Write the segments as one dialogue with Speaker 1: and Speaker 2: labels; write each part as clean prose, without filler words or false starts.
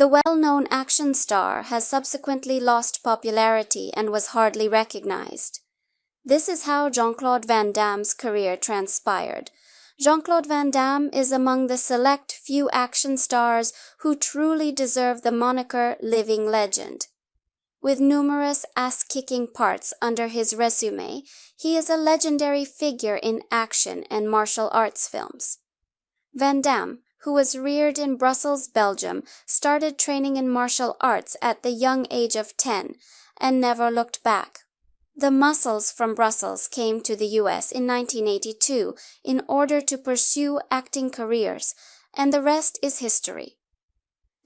Speaker 1: The well-known action star has subsequently lost popularity and was hardly recognized. This is how Jean-Claude Van Damme's career transpired. Jean-Claude Van Damme is among the select few action stars who truly deserve the moniker living legend. With numerous ass-kicking parts under his resume, he is a legendary figure in action and martial arts films. Van Damme, who was reared in Brussels, Belgium, started training in martial arts at the young age of 10 and never looked back. The muscles from Brussels came to the US in 1982 in order to pursue acting careers, and the rest is history.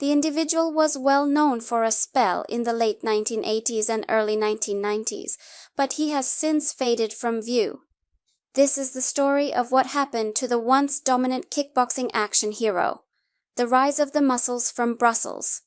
Speaker 1: The individual was well known for a spell in the late 1980s and early 1990s, but he has since faded from view. This is the story of what happened to the once dominant kickboxing action hero, the rise of the muscles from Brussels.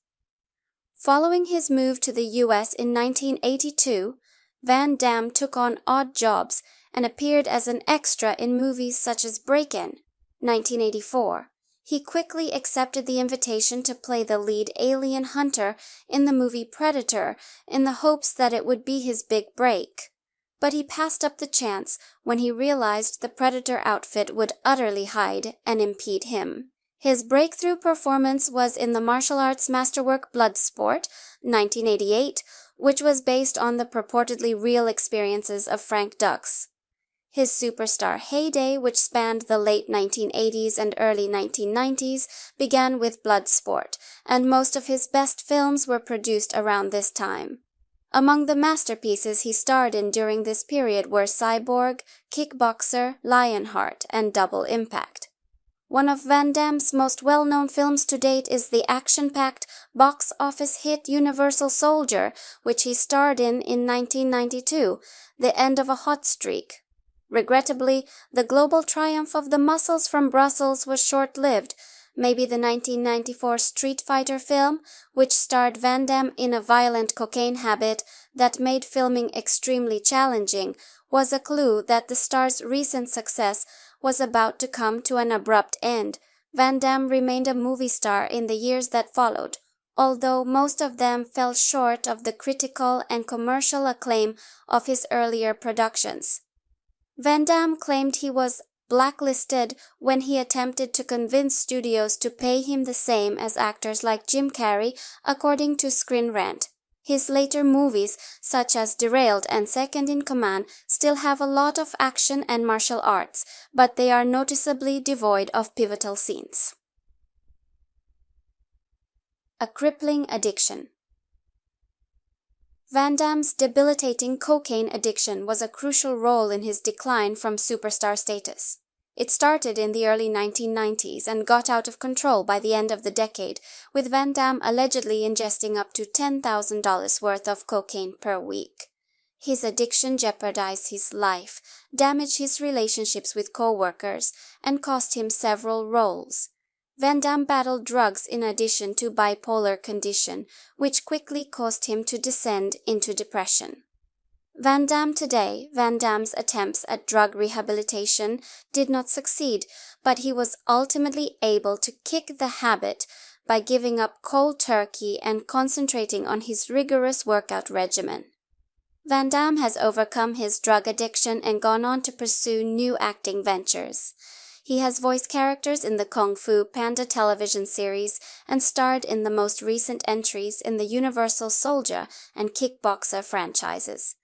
Speaker 1: Following his move to the US in 1982, Van Damme took on odd jobs and appeared as an extra in movies such as Break-In, 1984. He quickly accepted the invitation to play the lead alien hunter in the movie Predator in the hopes that it would be his big break. But he passed up the chance when he realized the Predator outfit would utterly hide and impede him. His breakthrough performance was in the martial arts masterwork Bloodsport, 1988, which was based on the purportedly real experiences of Frank Dux. His superstar heyday, which spanned the late 1980s and early 1990s, began with Bloodsport, and most of his best films were produced around this time. Among the masterpieces he starred in during this period were Cyborg, Kickboxer, Lionheart, and Double Impact. One of Van Damme's most well-known films to date is the action-packed, box-office hit Universal Soldier, which he starred in 1992, the end of a hot streak. Regrettably, the global triumph of the muscles from Brussels was short-lived. Maybe the 1994 Street Fighter film, which starred Van Damme in a violent cocaine habit that made filming extremely challenging, was a clue that the star's recent success was about to come to an abrupt end. Van Damme remained a movie star in the years that followed, although most of them fell short of the critical and commercial acclaim of his earlier productions. Van Damme claimed he was blacklisted when he attempted to convince studios to pay him the same as actors like Jim Carrey, according to Screen Rant. His later movies, such as Derailed and Second in Command, still have a lot of action and martial arts, but they are noticeably devoid of pivotal scenes. A crippling addiction. Van Damme's debilitating cocaine addiction was a crucial role in his decline from superstar status. It started in the early 1990s and got out of control by the end of the decade, with Van Damme allegedly ingesting up to $10,000 worth of cocaine per week. His addiction jeopardized his life, damaged his relationships with co-workers, and cost him several roles. Van Damme battled drugs in addition to bipolar condition, which quickly caused him to descend into depression. Van Damme today, Van Damme's attempts at drug rehabilitation did not succeed, but he was ultimately able to kick the habit by giving up cold turkey and concentrating on his rigorous workout regimen. Van Damme has overcome his drug addiction and gone on to pursue new acting ventures. He has voiced characters in the Kung Fu Panda television series and starred in the most recent entries in the Universal Soldier and Kickboxer franchises.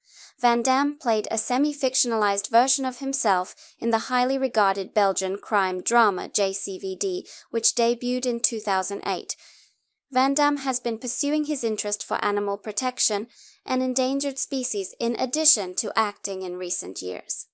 Speaker 1: Van Damme played a semi-fictionalized version of himself in the highly regarded Belgian crime drama JCVD, which debuted in 2008. Van Damme has been pursuing his interest for animal protection and endangered species in addition to acting in recent years.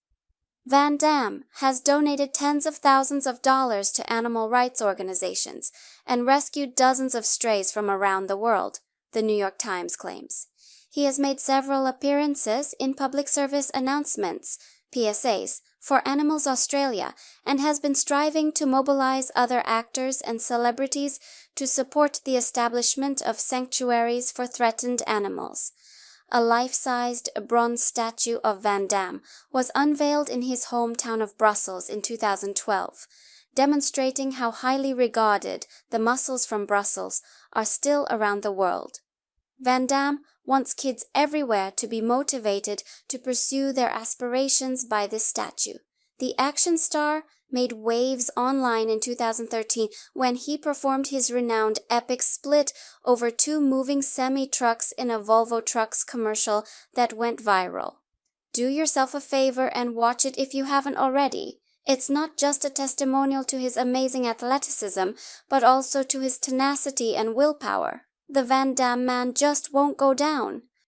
Speaker 1: Van Damme has donated tens of thousands of dollars to animal rights organizations and rescued dozens of strays from around the world, the New York Times claims. He has made several appearances in public service announcements, PSAs, for Animals Australia and has been striving to mobilize other actors and celebrities to support the establishment of sanctuaries for threatened animals. A life-sized bronze statue of Van Damme was unveiled in his hometown of Brussels in 2012. demonstrating how highly regarded the muscles from Brussels are still around the world. Van Damme wants kids everywhere to be motivated to pursue their aspirations by this statue. The action star made waves online in 2013 when he performed his renowned epic split over two moving semi-trucks in a Volvo Trucks commercial that went viral. Do yourself a favor and watch it if you haven't already. It's not just a testimonial to his amazing athleticism, but also to his tenacity and willpower. The Van Damme man just won't go down.